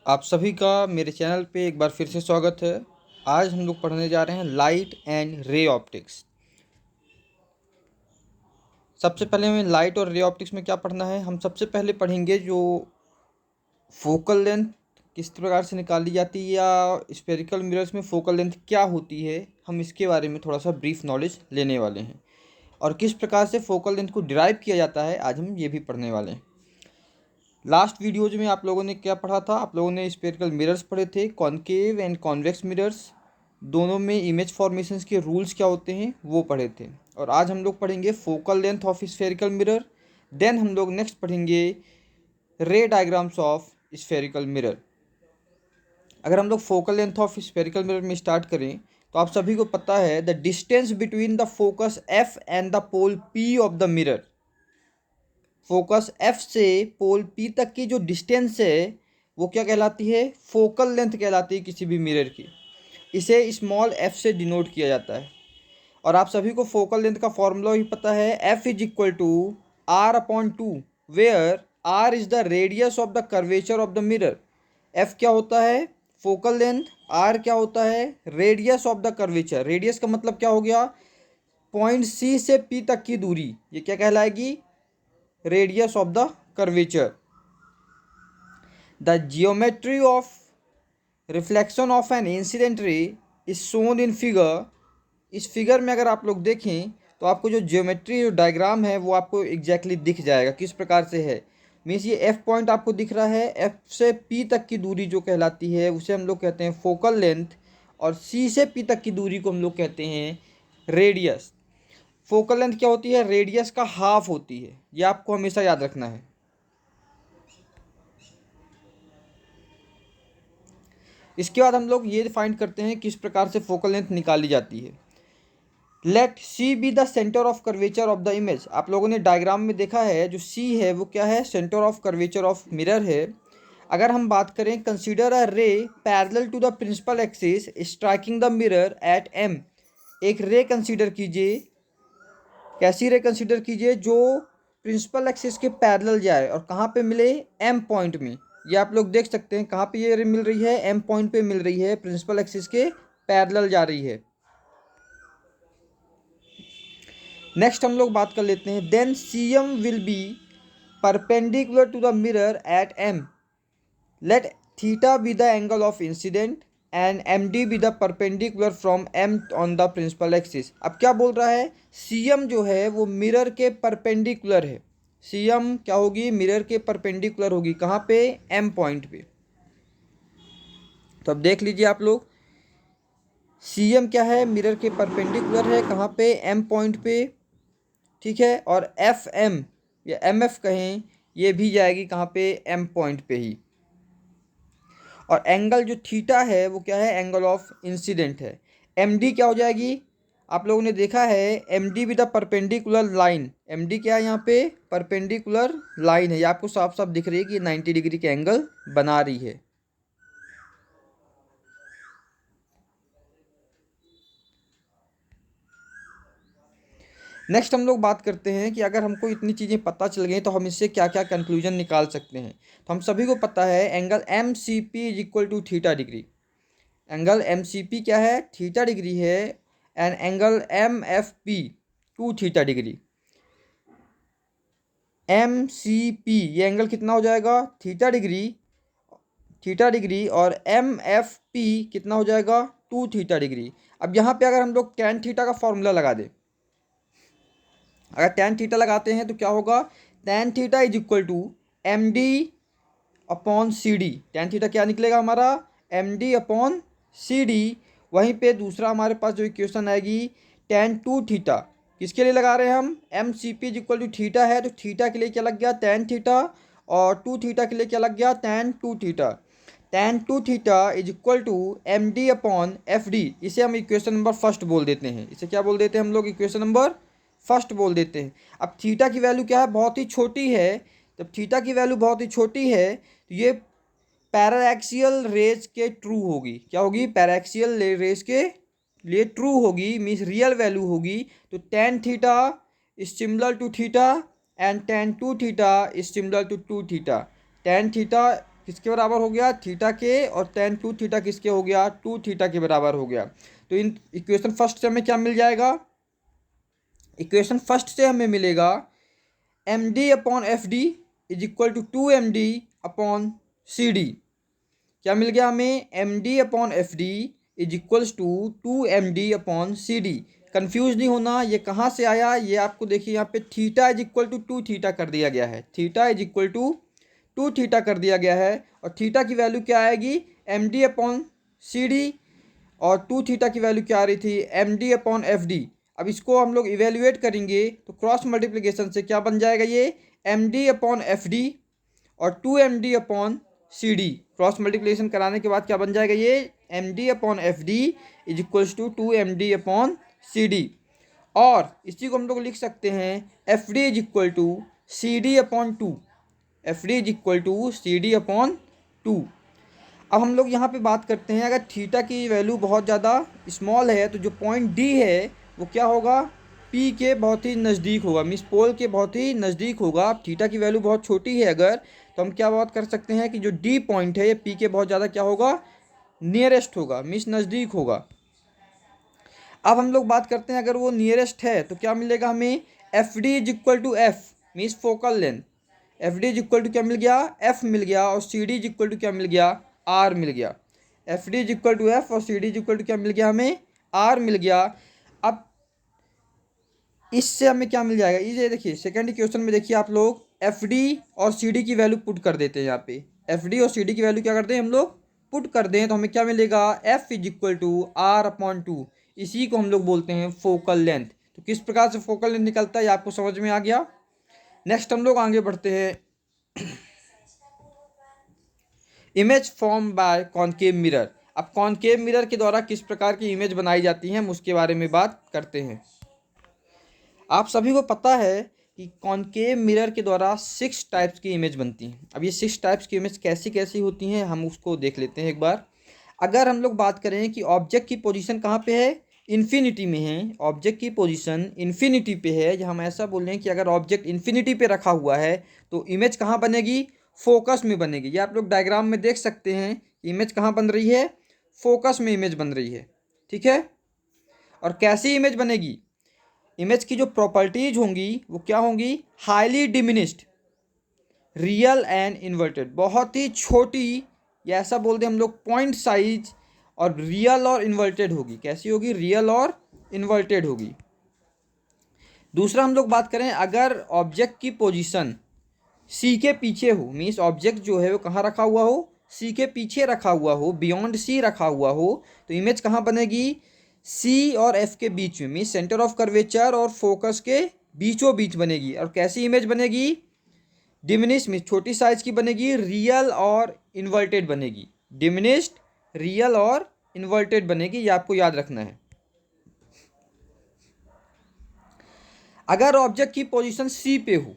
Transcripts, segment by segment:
आप सभी का मेरे चैनल पे एक बार फिर से स्वागत है। आज हम लोग पढ़ने जा रहे हैं लाइट एंड रे ऑप्टिक्स। सबसे पहले हमें लाइट और रे ऑप्टिक्स में क्या पढ़ना है। हम सबसे पहले पढ़ेंगे जो फोकल लेंथ किस प्रकार से निकाली जाती है या स्फेरिकल मिरर्स में फोकल लेंथ क्या होती है, हम इसके बारे में थोड़ा सा ब्रीफ नॉलेज लेने वाले हैं। और किस प्रकार से फोकल लेंथ को डिराइव किया जाता है आज हम ये भी पढ़ने वाले हैं। लास्ट वीडियोज में आप लोगों ने क्या पढ़ा था? आप लोगों ने स्फेरिकल मिरर्स पढ़े थे, कॉनकेव एंड कॉन्वेक्स मिरर्स, दोनों में इमेज फॉर्मेशंस के रूल्स क्या होते हैं वो पढ़े थे। और आज हम लोग पढ़ेंगे focal length of spherical mirror. Then हम लोग नेक्स्ट पढ़ेंगे रे डायग्राम्स ऑफ स्फेरिकल मिरर। अगर हम लोग focal length of spherical mirror में स्टार्ट करें तो आप सभी को पता है the distance between the focus F and the pole P of the mirror. Focus F से पोल पी तक की जो डिस्टेंस है वो क्या कहलाती है? फोकल लेंथ कहलाती है किसी भी मिरर की। इसे स्मॉल एफ से डिनोट किया जाता है। और आप सभी को फोकल लेंथ का फॉर्मूला भी पता है, F is equal to R upon two, where R is the radius of the curvature of the mirror. F क्या होता है? Focal length. आर क्या होता है? Radius of the curvature. Radius का मतलब क्या हो गया? पॉइंट सी से पी तक की दूरी, ये क्या कहलाएगी? Radius of the curvature. The geometry of reflection of an incident ray is shown in figure. इस फिगर में अगर आप लोग देखें तो आपको जो जियोमेट्री जो डायग्राम है वो आपको एग्जैक्टली दिख जाएगा किस प्रकार से है। मीन्स ये एफ पॉइंट आपको दिख रहा है, एफ से पी तक की दूरी जो कहलाती है उसे हम लोग कहते हैं फोकल लेंथ, और सी से पी तक की दूरी को हम लोग कहते हैं रेडियस। फोकल लेंथ क्या होती है? रेडियस का हाफ होती है, ये आपको हमेशा याद रखना है। इसके बाद हम लोग ये फाइंड करते हैं किस प्रकार से फोकल लेंथ निकाली जाती है। Let C be the centre of curvature of the image. आप लोगों ने डायग्राम में देखा है जो सी है वो क्या है? Centre of curvature of mirror है। अगर हम बात करें, consider a ray parallel to the principal axis striking the mirror at M. एक रे कंसीडर कीजिए। कैसी रे कंसीडर कीजिए? जो प्रिंसिपल एक्सिस के पैरेलल जाए और कहाँ पे मिले? एम पॉइंट में। ये आप लोग देख सकते हैं कहाँ पे ये रे मिल रही है? एम पॉइंट पे मिल रही है, प्रिंसिपल एक्सिस के पैरेलल जा रही है। नेक्स्ट हम लोग बात कर लेते हैं, then C M will be perpendicular to the mirror at M. Let theta be the angle of incident and M D be the perpendicular from M on the principal axis. अब क्या बोल रहा है? सी एम जो है वो mirror के perpendicular है। सी एम क्या होगी? मिरर के परपेंडिकुलर होगी। कहाँ पे? एम पॉइंट पे। तो अब देख लीजिए आप लोग, सी एम क्या है? मिरर के परपेंडिकुलर है। कहाँ पे? एम पॉइंट पे। ठीक है। और एफ एम या एम एफ कहें, ये भी जाएगी कहाँ पे? एम पॉइंट पे ही। और एंगल जो थीटा है वो क्या है? एंगल ऑफ इंसिडेंट है। एम डी क्या हो जाएगी? आप लोगों ने देखा है M D with the perpendicular line. M D क्या है? यहाँ पे परपेंडिकुलर लाइन है, ये आपको साफ साफ दिख रही है कि 90 डिग्री के एंगल बना रही है। नेक्स्ट हम लोग बात करते हैं कि अगर हमको इतनी चीज़ें पता चल गई तो हम इससे क्या क्या कंक्लूजन निकाल सकते हैं। तो हम सभी को पता है angle M C P is equal to theta degree. Angle M C P क्या है? थीटा डिग्री है। And angle M F P two theta degree. M C P ये एंगल कितना हो जाएगा? Theta degree. Theta degree. और M F P कितना हो जाएगा? Two theta degree. अब यहाँ पे अगर हम लोग टैन थीटा का फॉर्मूला लगा दें, अगर टैन थीटा लगाते हैं तो क्या होगा? Tan theta is equal to M D upon C D. Tan theta क्या निकलेगा हमारा? M D upon C D. वहीं पे दूसरा हमारे पास जो इक्वेशन आएगी, टैन टू थीटा, किसके लिए लगा रहे हैं हम? M C P is equal to theta है तो थीटा के लिए क्या लग गया? Tan theta. और टू थीटा के लिए क्या लग गया? Tan two theta. Tan two theta is equal to M D upon F D. इसे हम इक्वेशन नंबर फर्स्ट बोल देते हैं। इसे क्या बोल देते हैं हम लोग? इक्वेशन नंबर फर्स्ट बोल देते हैं। अब थीटा की वैल्यू क्या है? बहुत ही छोटी है। जब थीटा की वैल्यू बहुत ही छोटी है तो ये पैराएक्सियल रेज के ट्रू होगी। क्या होगी? पैराएक्सियल रेज के लिए ट्रू होगी, मीन्स रियल वैल्यू होगी। तो tan theta is similar to theta and tan two theta is similar to two theta. Tan theta किसके बराबर हो गया, थीटा के, और tan टू थीटा किसके हो गया, टू थीटा के बराबर हो गया। तो इन इक्वेशन फर्स्ट से हमें क्या मिल जाएगा, इक्वेशन फर्स्ट से हमें मिलेगा M D upon F D is equal to two M D upon C D. क्या मिल गया हमें, M D upon F D is equals to two M D upon C D. Confuse नहीं होना, ये कहाँ से आया, ये आपको देखिए यहाँ पे theta is equal to two theta कर दिया गया है, theta is equal to two theta कर दिया गया है, और थीटा की वैल्यू क्या आएगी, M D upon C D, और टू थीटा की वैल्यू क्या आ रही थी, M D upon F D. अब इसको हम लोग इवेल्युएट करेंगे तो क्रॉस मल्टीप्लिकेशन से क्या बन जाएगा, ये M D upon F D और two M D upon C D. Cross multiplication कराने के बाद क्या बन जाएगा, ये M D upon F D is equals to two M D upon C D. और इसी को हम लोग लिख सकते हैं F D is equal to C D upon two, F D is equal to C D upon two. अब हम लोग यहाँ पे बात करते हैं, अगर थीटा की वैल्यू बहुत ज़्यादा स्मॉल है तो जो पॉइंट डी है वो क्या होगा, पी के बहुत ही नज़दीक होगा, मीन्स पोल के बहुत ही नज़दीक होगा। थीटा की वैल्यू बहुत छोटी है अगर, तो हम क्या बात कर सकते हैं कि जो डी पॉइंट है ये पी के बहुत ज़्यादा क्या होगा, नियरेस्ट होगा, मीन्स नज़दीक होगा। अब हम लोग बात करते हैं अगर वो नियरेस्ट है तो क्या मिलेगा हमें, F D is equal to F, means focal length, F D is equal to क्या मिल गया, एफ मिल गया, और C D is equal to क्या मिल गया, आर मिल गया। F D is equal to F और C D is equal to क्या मिल गया, हमें आर मिल गया। अब इससे हमें क्या मिल जाएगा, ये देखिए सेकंड इक्वेशन में देखिए आप लोग एफ डी और सी डी की वैल्यू पुट कर देते हैं, यहाँ पे एफ डी और सी डी की वैल्यू क्या करते हैं हम लोग, पुट कर दें, तो हमें क्या मिलेगा, F is equal to R upon two. इसी को हम लोग बोलते हैं फोकल लेंथ। तो किस प्रकार से फोकल लेंथ निकलता है आपको समझ में आ गया। नेक्स्ट हम लोग आगे बढ़ते हैं, image form by concave mirror. अब कॉनकेव मिरर के द्वारा किस प्रकार की इमेज बनाई जाती है हम उसके बारे में बात करते हैं। आप सभी को पता है कि कॉनकेव मिरर के द्वारा 6 टाइप्स की इमेज बनती हैं। अब ये 6 टाइप्स की इमेज कैसी कैसी होती हैं हम उसको देख लेते हैं एक बार। अगर हम लोग बात करें कि ऑब्जेक्ट की पोजीशन कहाँ पे है, इन्फिनिटी में है, ऑब्जेक्ट की पोजीशन इन्फिनिटी पे है, या हम ऐसा बोल रहे हैं कि अगर ऑब्जेक्ट इन्फिनिटी पे रखा हुआ है तो इमेज कहाँ बनेगी, फोकस में बनेगी। ये आप लोग डायग्राम में देख सकते हैं, इमेज कहाँ बन रही है, फोकस में इमेज बन रही है, ठीक है। और कैसी इमेज बनेगी, इमेज की जो प्रॉपर्टीज होंगी वो क्या होंगी, highly diminished, real and inverted, बहुत ही छोटी, या ऐसा बोलते हैं हम लोग पॉइंट साइज, और रियल और इन्वर्टेड होगी। कैसी होगी, रियल और इन्वर्टेड होगी। दूसरा हम लोग बात करें, अगर ऑब्जेक्ट की पोजीशन सी के पीछे हो, मीन्स ऑब्जेक्ट जो है वो कहाँ रखा हुआ हो, सी के पीछे रखा हुआ हो, बियॉन्ड सी रखा हुआ हो, तो इमेज कहाँ बनेगी, सी और एफ के बीच में, मीन्स सेंटर ऑफ कर्वेचर और फोकस के बीचों बीच बनेगी। और कैसी इमेज बनेगी, डिमिनिश में छोटी साइज की बनेगी, रियल और इन्वर्टेड बनेगी, डिमिनिश्ड, रियल और इन्वर्टेड बनेगी, ये आपको याद रखना है। अगर ऑब्जेक्ट की पोजीशन सी पे हो,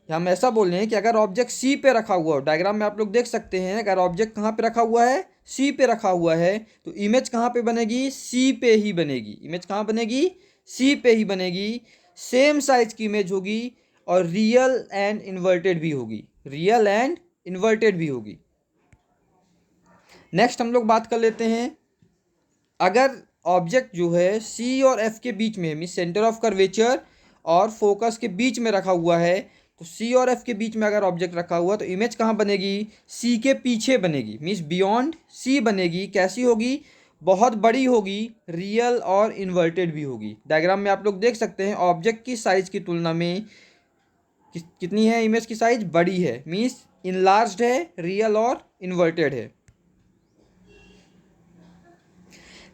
हम ऐसा बोल रहे हैं कि अगर ऑब्जेक्ट सी पे रखा हुआ हो, डायग्राम में आप लोग देख सकते हैं, अगर ऑब्जेक्ट कहाँ पे रखा हुआ है, सी पे रखा हुआ है, तो इमेज कहाँ पे बनेगी, सी पे ही बनेगी, इमेज कहाँ बनेगी, सी पे ही बनेगी। सेम साइज की इमेज होगी और रियल एंड इन्वर्टेड भी होगी, रियल एंड इन्वर्टेड भी होगी। नेक्स्ट हम लोग बात कर लेते हैं, अगर ऑब्जेक्ट जो है सी और एफ के बीच में, मीन्स सेंटर ऑफ कर्वेचर और फोकस के बीच में रखा हुआ है, तो सी और एफ के बीच में अगर ऑब्जेक्ट रखा हुआ तो इमेज कहाँ बनेगी, सी के पीछे बनेगी, मीन्स बियॉन्ड सी बनेगी। कैसी होगी, बहुत बड़ी होगी, रियल और इन्वर्टेड भी होगी। डायग्राम में आप लोग देख सकते हैं ऑब्जेक्ट की साइज की तुलना में कितनी है, इमेज की साइज बड़ी है, मीन्स इनलार्ज्ड है, रियल और इन्वर्टेड है।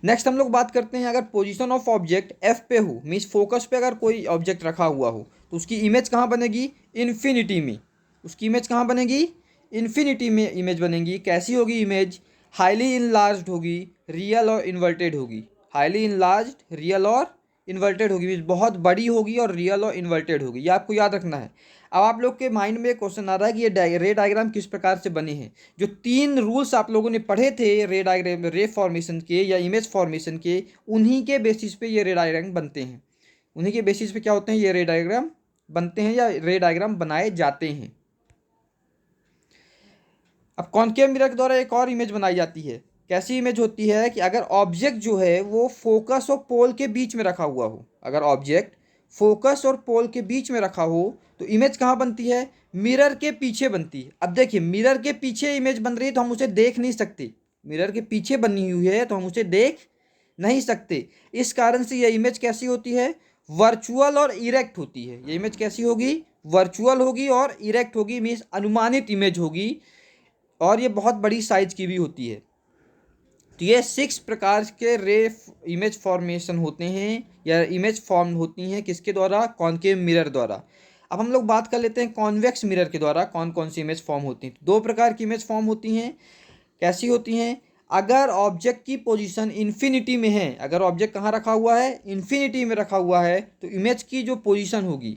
नेक्स्ट हम लोग बात करते हैं, अगर पोजीशन ऑफ ऑब्जेक्ट एफ पे हो, मीन्स फोकस पे अगर कोई ऑब्जेक्ट रखा हुआ हो, तो उसकी इमेज कहाँ बनेगी, इन्फिनिटी में, उसकी इमेज कहाँ बनेगी, इन्फिनिटी में इमेज बनेगी। कैसी होगी इमेज, हाईली इनलार्ज्ड होगी, रियल और इन्वर्टेड होगी, हाईली इनलार्ज्ड, रियल और इन्वर्टेड होगी, मीन्स बहुत बड़ी होगी और रियल और इन्वर्टेड होगी, ये आपको याद रखना है। अब आप लोग के माइंड में क्वेश्चन आ रहा है कि ये रे डायग्राम किस प्रकार से बने हैं। जो 3 रूल्स आप लोगों ने पढ़े थे रे डायग्राम, रे फॉर्मेशन के या इमेज फॉर्मेशन के, उन्हीं के बेसिस पे ये रे डायग्राम बनते हैं, उन्हीं के बेसिस पे क्या होते हैं, ये रे डायग्राम बनते हैं या रे डायग्राम बनाए जाते हैं। अब कॉनकेव मिरर के द्वारा एक और इमेज बनाई जाती है। कैसी इमेज होती है कि अगर ऑब्जेक्ट जो है वो फोकस और पोल के बीच में रखा हुआ हो, अगर ऑब्जेक्ट फोकस और पोल के बीच में रखा हो तो इमेज कहाँ बनती है? मिरर के पीछे बनती है। अब देखिए, मिरर के पीछे इमेज बन रही है तो हम उसे देख नहीं सकते, मिरर के पीछे बनी हुई है तो हम उसे देख नहीं सकते। इस कारण से यह इमेज कैसी होती है? वर्चुअल और इरेक्ट होती है। ये इमेज कैसी होगी? वर्चुअल होगी और इरेक्ट होगी, मीन्स अनुमानित इमेज होगी, और ये बहुत बड़ी साइज की भी होती है। तो ये 6 प्रकार के रे इमेज फॉर्मेशन होते हैं या इमेज फॉर्म होती हैं, किसके द्वारा? कॉनकेव मिरर द्वारा। अब हम लोग बात कर लेते हैं कॉन्वेक्स मिरर के द्वारा कौन कौन सी इमेज फॉर्म होती हैं। 2 प्रकार की इमेज फॉर्म होती हैं। कैसी होती हैं? अगर ऑब्जेक्ट की पोजीशन इन्फिनिटी में है, अगर ऑब्जेक्ट कहाँ रखा हुआ है? इन्फिनिटी में रखा हुआ है, तो इमेज की जो पोजीशन होगी,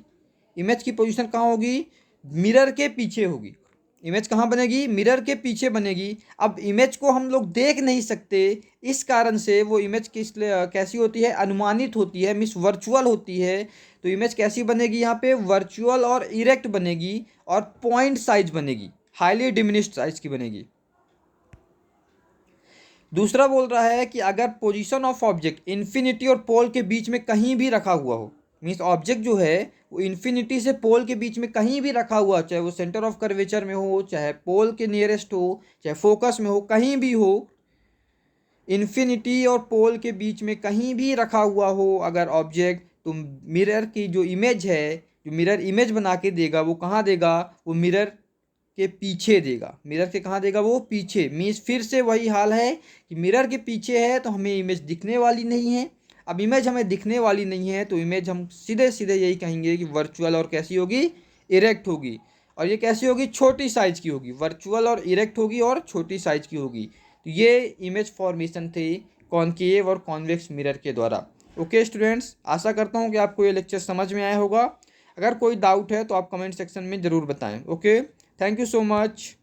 इमेज की पोजीशन कहाँ होगी? मिरर के पीछे होगी। इमेज कहाँ बनेगी? मिरर के पीछे बनेगी। अब इमेज को हम लोग देख नहीं सकते, इस कारण से वो इमेज कैसी होती है? अनुमानित होती है, मीन्स वर्चुअल होती है। तो इमेज कैसी बनेगी यहाँ पे? वर्चुअल और इरेक्ट बनेगी और पॉइंट साइज बनेगी, हाईली डिमिनिश्ड साइज की बनेगी। दूसरा बोल रहा है कि अगर पोजीशन ऑफ ऑब्जेक्ट इन्फिनिटी और पोल के बीच में कहीं भी रखा हुआ हो, मीन्स ऑब्जेक्ट जो है वो इन्फिनिटी से पोल के बीच में कहीं भी रखा हुआ, चाहे वो सेंटर ऑफ कर्वेचर में हो, चाहे पोल के नियरेस्ट हो, चाहे फोकस में हो, कहीं भी हो, इन्फिनिटी और पोल के बीच में कहीं भी रखा हुआ हो अगर ऑब्जेक्ट, तो मिरर की जो इमेज है, जो मिरर इमेज बना के देगा, वो कहाँ देगा? वो मिरर के पीछे देगा। मिरर के कहाँ देगा? वो पीछे। मीन्स फिर से वही हाल है कि मिरर के पीछे है तो हमें इमेज दिखने वाली नहीं है। अब इमेज हमें दिखने वाली नहीं है तो इमेज हम सीधे सीधे यही कहेंगे कि वर्चुअल और कैसी होगी? इरेक्ट होगी। और ये कैसी होगी? छोटी साइज की होगी। वर्चुअल और इरेक्ट होगी और छोटी साइज की होगी। तो ये इमेज फॉर्मेशन थे कॉनकेव और कॉन्वेक्स मिरर के द्वारा। ओके स्टूडेंट्स, आशा करता हूँ कि आपको ये लेक्चर समझ में आया होगा। अगर कोई डाउट है तो आप कमेंट सेक्शन में ज़रूर बताएं। Okay, thank you so much.